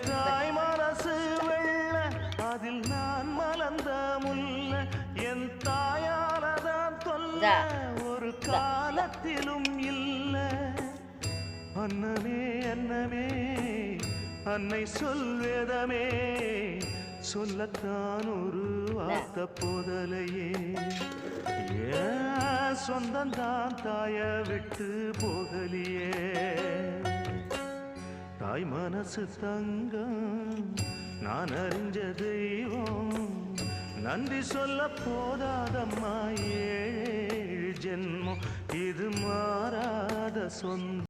தாய் மனசு வெள்ள அதில் நான் மலர்ந்த முல்ல என் தாயாலதான் தொல்ல ஒரு காலத்திலும் இல்ல அன்னமே அன்னமே அன்னை சொல்வேதமே சொல்லத்தான் ஒரு வார்த்தை போதலையே ஏன் சொந்தந்தான் தாய விட்டு போகலியே தாய் மனசு தங்கம் நான் அறிஞ்ச தெய்வம் நன்றி சொல்ல போதாதம்மா ஏழு ஜென்மம் இது மாறாத சொந்தம்